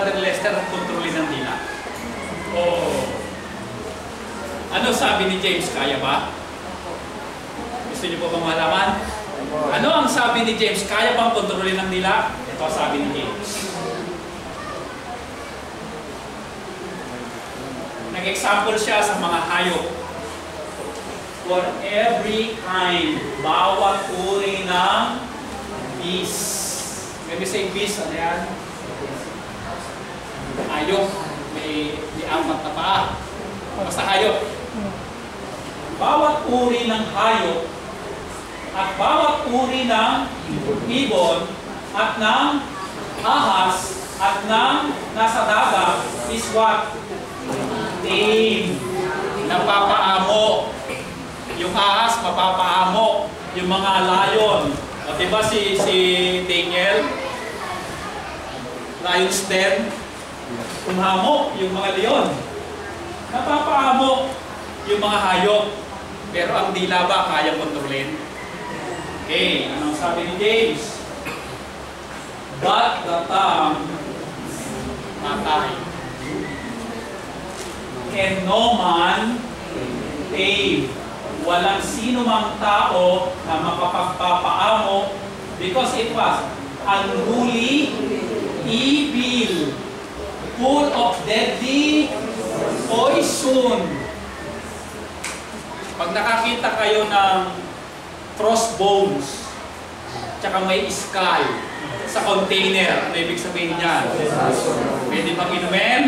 Brother Lester ang kontrolin ng dila? Oh. Ano sabi ni James? Kaya ba? Gusto niyo po bang malaman? Ano ang sabi ni James? Kaya bang kontrolin ng dila? Ito sabi ni James. Nag-example siya sa mga hayop. For every kind, bawat uri ng beast. Maybe say beast, ano yan? Hayop. May apat na paa. Basta hayop. Bawat uri ng hayop at bawat uri ng ibon at ng ahas at ng nasa dagat is what? Tame. Napapaamo. Yung ahas, mapapaamo. Yung mga lion. O diba si Daniel? Lion's Den. Umamo yung mga leon. Napapaamo yung mga hayop. Pero ang dila ba kaya kontrolin? Okay, anong sabi ni James? But the tongue, matay. And no man tame. Walang sino mang tao na makapagpapaamo because it was unruly, evil, full of deadly poison. Pag nakakita kayo ng crossbones, tsaka may skull sa container, ano ibig sabihin niyan? Pwede bang inumin?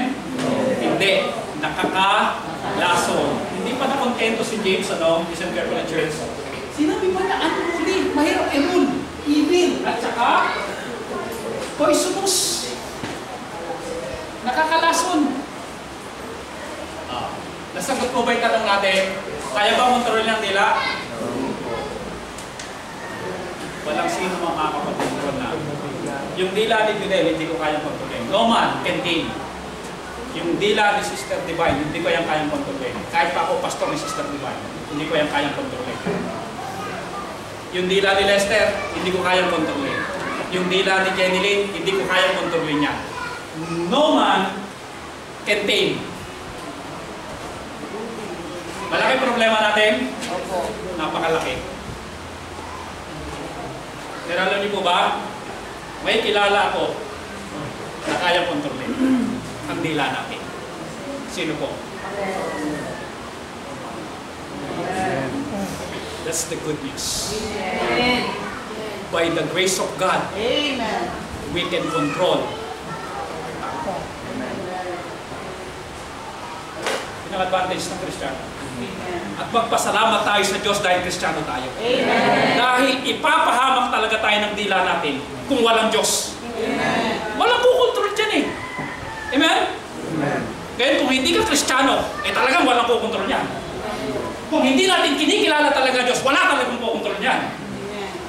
Hindi. Nakakalason. Hindi pa nakontento si James, listen carefully, church. Sinabi pa na unruly, mahirap i-rule, evil, at saka poisonous. Nakakalason. Nasagot ko ba yung tanong natin? Kaya ba kontrolin ng dila? Walang sino makakapag-control na. Yung dila ni Fidel, hindi ko kayang kontrolin. No man can tame. Yung dila ni Sister Divine, hindi ko yung kayang kontrolin. Kahit pa ako pastor ni Sister Divine, hindi ko yung kayang kontrolin. Yung dila ni Lester, hindi ko kayang kontrolin. Yung dila ni Jenny Lynn, hindi ko kayang kontrolin niya. No man can tame. Malaki problema natin? Opo. Napakalaki. Pero alam niyo po ba, may kilala ako na kayang kontrolin ang dila natin. Sino po? Amen. That's the good news. Amen. By the grace of God, amen, we can control. Yun ang advantage ng Kristiyano. At magpasalamat tayo sa Diyos dahil Kristiyano tayo. Amen. Dahil ipapahamak talaga tayo ng dila natin kung walang Diyos. Amen. Walang kukontrol dyan eh. Amen? Amen. Kaya kung hindi ka Kristiyano, talagang walang kukontrol yan. Kung hindi natin kinikilala talaga Diyos, wala talagang kukontrol yan.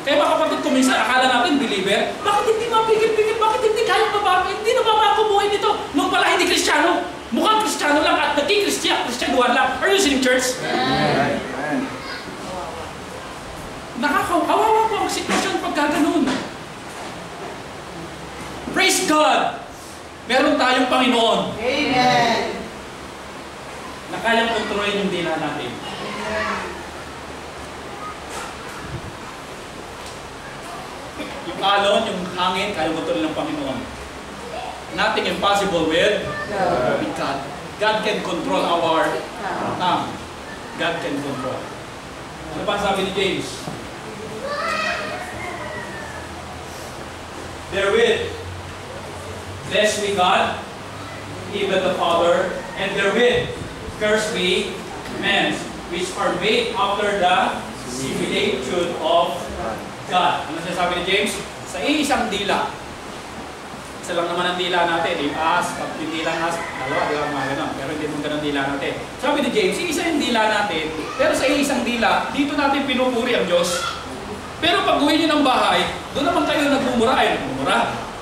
Kaya mga kapatid, kung minsan akala natin believer, bakit hindi mapigil-pigil, bakit hindi kaya mabago, hindi nababago buhay nito? Nung pala hindi Kristiyano, mukhang Kristiyano lang at naging Kristyanuhan lang. Are you listening, church? Amen. Nakakawawa po ang sitwasyon pagka ganun. Praise God! Meron tayong Panginoon. Amen. Na kayang kontrolin yung dila natin. Amen. Yung alon, yung hangin, kayang kontrolin ng Panginoon. Nothing impossible with God. God can control our tongue. God can control. Ano pa sabi ni James? Therewith, bless we God, even the Father, and therewith curse we men, which are made after the similitude of God. Ano sabi ni James? Sa iisang dila. Isa lang naman ang dila natin. Yung ahas, yung dila ng ahas, dalawa, di ba mga ganun. Pero hindi mo ganun dila natin. Sabi ni James, isa yung dila natin, pero sa iisang dila, dito natin pinupuri ang Diyos. Pero pag uwi nyo ng bahay, doon naman kayo nagmumura.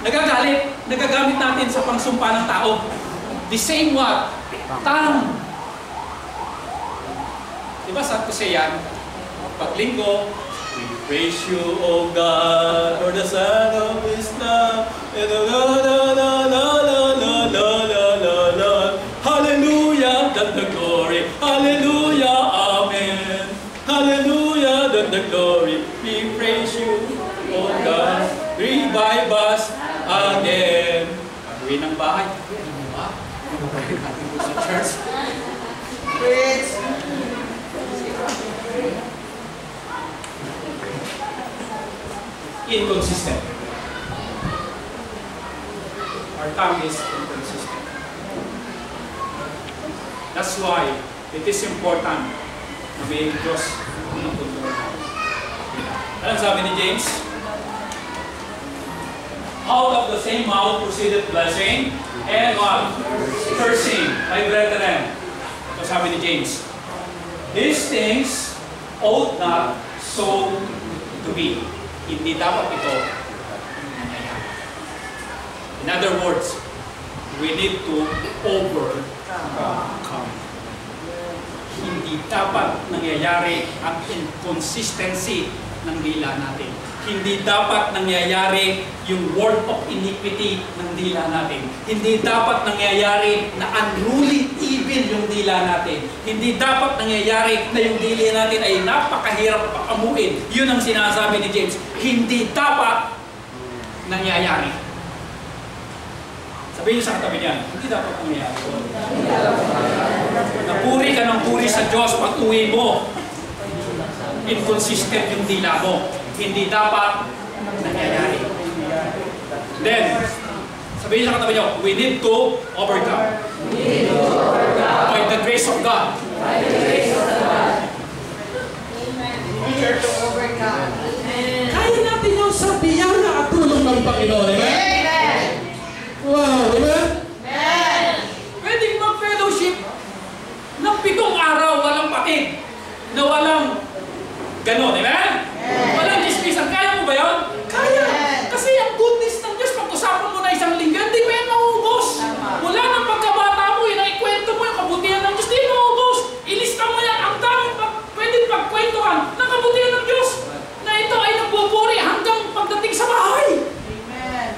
Nagagalit. Nagagamit natin sa pangsumpa ng tao. The same what? Tongue. Diba sa yan? Paglinggo, we praise you, O God, for the Son of His love, and revive us again. Pag-uwi ng bahay. Ano ba? Natin po sa church. Preach. Inconsistent. Our tongue is inconsistent. That's why it is important na may Diyos ng kontrol. Anong sabi ni James? Out of the same mouth proceeded blessing and what? Cursing. My brethren. Ito sabi ni James. These things ought not so to be. Hindi dapat ito nangyayari. In other words, we need to overcome. Hindi dapat nangyayari ang inconsistency ng dila natin. Hindi dapat nangyayari yung word of iniquity ng dila natin. Hindi dapat nangyayari na unruly evil yung dila natin. Hindi dapat nangyayari na yung dila natin ay napakahirap pakamuin. Yun ang sinasabi ni James. Hindi dapat nangyayari. Sabihin niyo sa katabi niyan, hindi dapat nangyayari. Napuri ka ng puri sa Diyos pag uwi mo. Inconsistent yung dila mo. Hindi dapat nangyayari. Then, sabihin sa katabi niyo, we need to overcome. By the grace of God. Here to overcome. Kaya natin yung sa biyaya at tulong ng Panginoon. Amen. Wow, di ba? Amen. Pwedeng mag-fellowship ng 7 araw, walang patid, na walang ganon, amen? Walang dismisan. Kaya mo ba yun? Kaya. Kasi ang goodness ng Diyos, pag-usapan mo na isang linggo, di ba yan maubos? Wala nang pagkabata mo, yun ang ikwento mo, yung kabutihan ng Diyos, di maubos. Ilista mo yan, ang daming pwedeng pagkwentuhan ng kabutihan ng Diyos na ito ay nagpupuri hanggang pagdating sa bahay. Amen.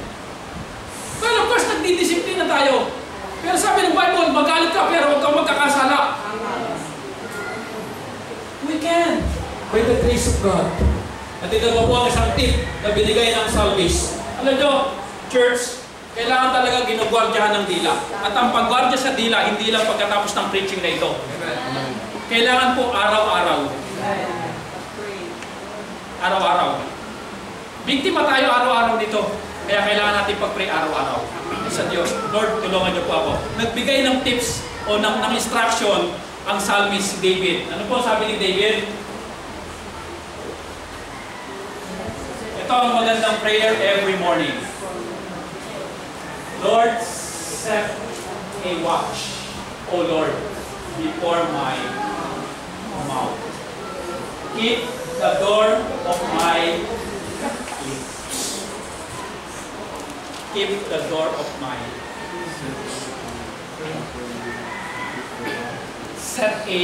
Well, of course, nagdidisiplina tayo. Pero sabi ng Bible, magalit ka pero huwag kang magkakasala. We can. By the grace of God. At ito po ang isang tip na binigay ng Salvis. Alam nyo, church, kailangan talaga ginugwardyahan ng dila. At ang pagwardya sa dila, hindi lang pagkatapos ng preaching na ito. Kailangan po araw-araw. Araw-araw. Biktima tayo araw-araw dito. Kaya kailangan natin pag-pray araw-araw. Sa Diyos, Lord, tulungan niyo po ako. Nagbigay ng tips o ng instruction ang psalmist si David. Ano po sabi ni David? Ito ang magandang prayer every morning. Lord, set a watch, O Lord, before my mouth. Keep the door of my lips. Keep the door of my lips. Set a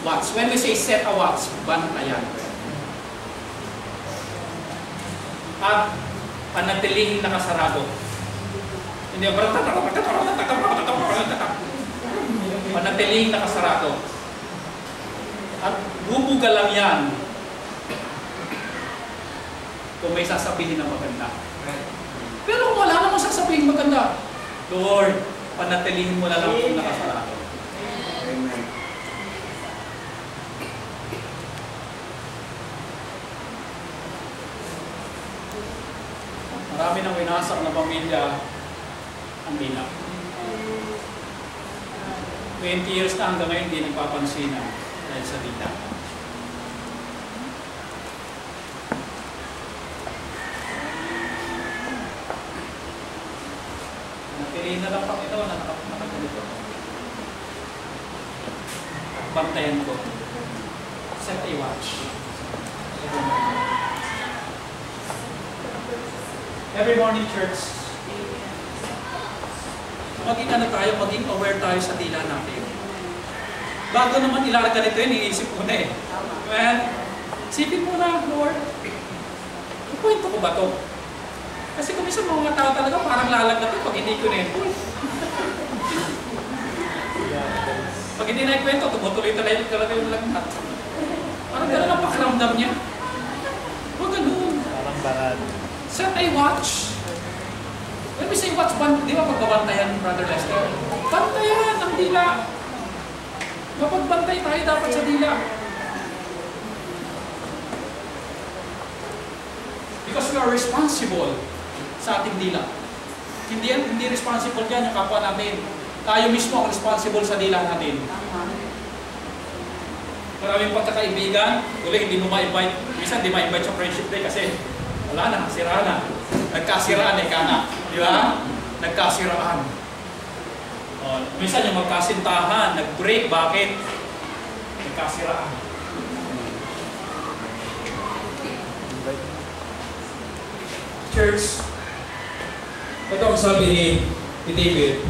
watch. When we say set a watch, bantayan. At panatilihing nakasarado. Hindi ba? Panatilihing nakasarado. At bubuga lang yan kung may sasabihin na maganda. Pero kung wala namang sasabihin maganda, Lord, panatilihin mo na lang kung nakasarado. Amen. Marami nang winasak na pamilya ang dila. 20 years na hanggang ngayon hindi nagpapansin dahil sa dila. Napiliin na lang Panginoon na nakakalito. At bantayan ko. Set a watch. Every morning, church, maging tayo, maging aware tayo sa dila natin. Bago naman ilarga nito yun, iisip mo na eh. Amen? Isipin mo na, Lord, ikwento ko ba to? Kasi kung isa mga tao talaga parang lalag na ito pag hindi ko na ito. Pag hindi na ikwento, tumutuloy talaga yung lagnat. Parang gano'n ang pakiramdam niya. Huwag ganun. Parang barad. Set a watch. When we say watch, di ba pagbabantayan, Brother Lester? Bantayan ang dila. Mapagbantay tayo dapat sa dila. Because we are responsible sa ating dila. Hindi responsible yan yung kapwa natin. Tayo mismo ang responsible sa dila natin. Maraming pagkakaibigan, ulit hindi mo ma-invite. Minsan hindi ma-invite sa friendship day kasi wala na, sira na. Nagkasiraan ka na. Di ba? Nagkasiraan. Minsan yung magkasintahan, nag-break. Bakit? Nagkasiraan. Church, ito ang sabi ni David.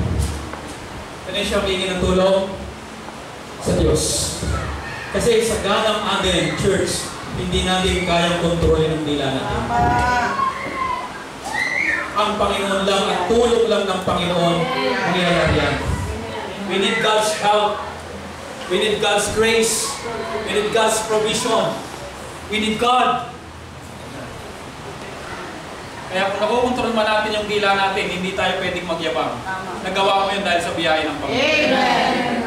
Kanya siya humingi ng tulong sa Diyos. Kasi sa ganang atin, church, hindi natin kayang kontrolin ang dila natin. Ang Panginoon lang at tulong lang ng Panginoon ang ilalagyan. We need God's help. We need God's grace. We need God's provision. We need God. Kaya kung nakukontrol man natin yung dila natin, hindi tayo pwedeng magyabang. Nagawa mo yun dahil sa biyaya ng Panginoon. Amen.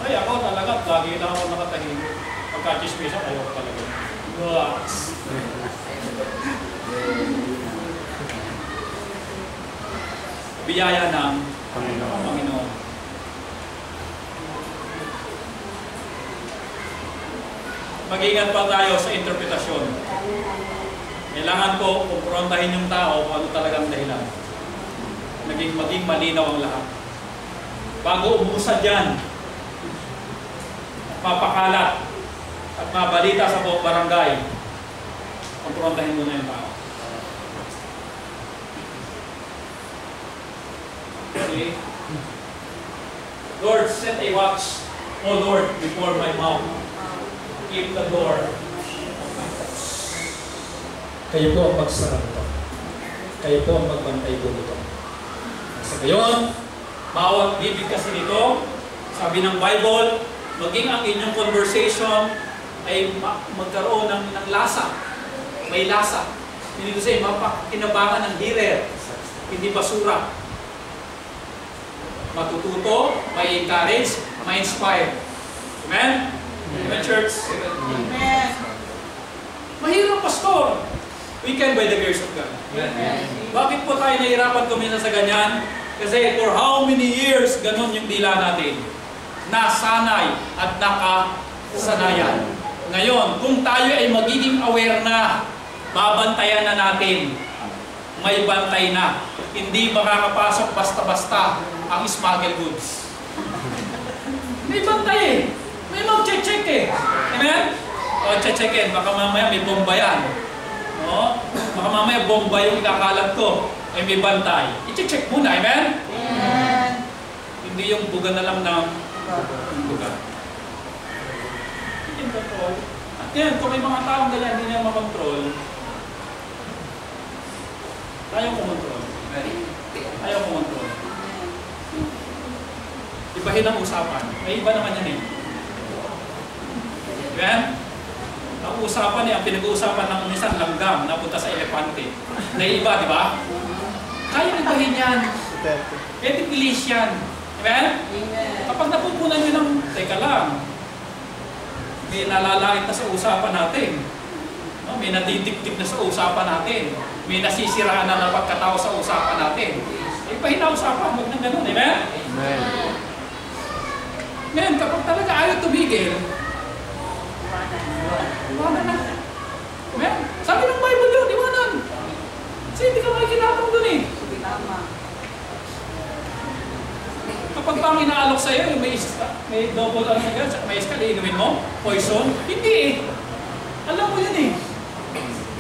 Ay, ako talaga, lagi na ako nakatahimik. Pagka-chismisa, ayaw ko talaga. Relax. Biyaya ng Panginoon. Mag-ingat pa tayo sa interpretasyon. Kailangan po kumprontahin yung tao kung ano talagang dahilan. Maging malinaw ang lahat. Bago umusad yan, mapakalat at mabalita sa buong barangay, kumprontahin mo na yung tao. Okay? Lord, set a watch, O Lord, before my mouth. Keep the door of my house. Kayo po ang magsara nito. Kayo po ang magbantay po nito. Sa gayon, bawat bibig kasi nito, sabi ng Bible, maging ang inyong conversation ay magkaroon ng lasa. May lasa. Hindi ko say, mapakinabangan ng hearer, hindi basura. Matututo, may encourage, may inspire. Amen? Amen, church? Amen. Mahirap, pastor. We can by the grace of God. Amen. Bakit po tayo nahirapan kumina sa ganyan? Kasi for how many years ganun yung dila natin? Nasanay at nakasanayan. Ngayon, kung tayo ay magiging aware na, babantayan na natin, may bantay na. Hindi makakapasok basta-basta ang smuggle goods. May bantay eh. May mag-check eh. Amen? O, check-checkin. Baka mamaya may bomba yan. O, baka mamaya bomba yung ikakalat ko. Ay may bantay. I-check muna. Amen? Amen. Hindi yung buga na lang ng buga. Hindi yung control. At yan, kung may mga taong ganyan, hindi niya makontrol, ayaw kumontrol. Ayaw kumontrol. Ibahin ang usapan. May iba naman yan eh. Amen? Ang usapan eh, ang pinag-uusapan ng minsan langgam, napunta sa elepante. Naiiba, di ba? Kaya ibahin yan. Pwede bilis yan. Amen? Amen. Kapag napupunan nyo ng, teka lang, may nalalait na sa usapan natin. No? May nadidik-dik na sa usapan natin. May nasisiraan na ng pagkatao sa usapan natin. Ibahin na usapan, huwag na ganun. Amen? Amen. Ngayon, kapag talaga ayaw tumigil, iwanan na. Amen? Sabi ng Bible yun, iwanan. Kasi hindi ka makikinatong dun eh. Tama. Kapag pang inaalok sa'yo, yung may double ano na gano'n, may iskal, iinumin mo, poison, hindi eh. Alam mo yun eh.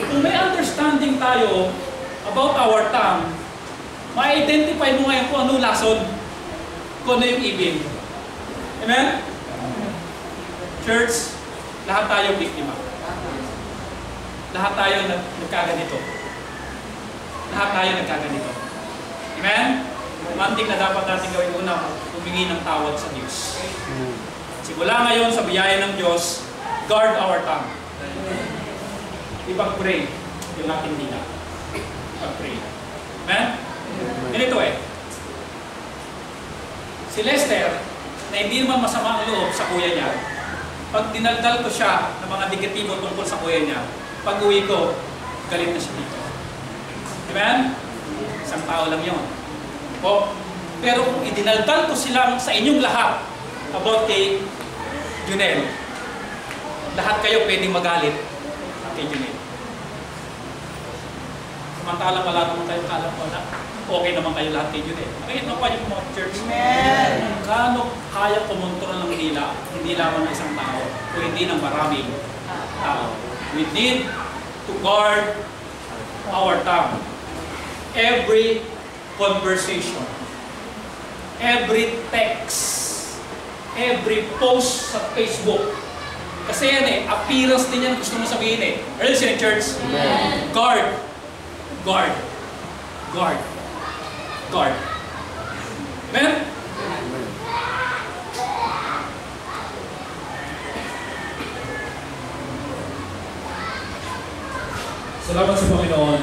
Kung may understanding tayo about our tongue, ma-identify mo ngayon kung ano lason, kung ano yung evil. Amen? Church, lahat tayo biktima. Lahat tayo nagkaganito. Lahat tayo nagkaganito. Amen? One thing na dapat natin gawin una, humingi ng tawad sa Diyos. Simula ngayon sa biyaya ng Diyos, guard our tongue. Ipag-pray yung ating dila. Si Lester, na hindi naman masama ang loob sa kuya niya, pag dinaldal ko siya ng mga negatibo tungkol sa kuya niya, pag uwi ko, galit na siya dito. Amen? Isang tao lang yun. O, pero kung idinaldal ko sila sa inyong lahat about kay Junel, lahat kayo pwedeng magalit kay Junel. Samantalang wala naman kayo kalam ko na okay naman kayo lahat kay Junel. Nakikita mo pa yung mga church. Amen. Gaano kaya kumontrol ng dila, hindi lamang ng isang tao, o hindi ng maraming tao. We need to guard our tongue. Every conversation, every text, every post sa Facebook. Kasi yan appearance din yan gusto mo sabihin Are you in church? Amen. Guard. Guard. Guard. Guard. Amen? Salamat sa Panginoon.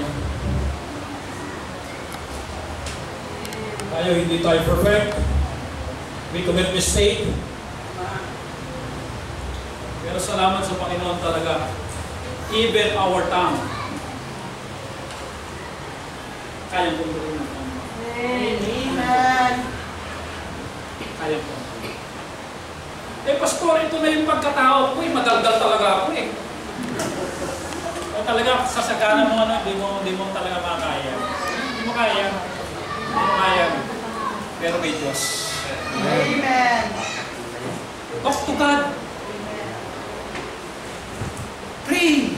Tayo hindi tayo perfect. We commit mistake. Pero salamat sa Panginoon talaga. Even our tongue. Kaya po ng Panginoon. Amen. Kaya po. Pastor, ito na yung pagkatao ko madaldal talaga ako O talaga, sasagana mo di mo talaga makakaya. Hindi mo kaya. Hindi mo kaya. Pero may Diyos. Amen. Talk to God. Pray.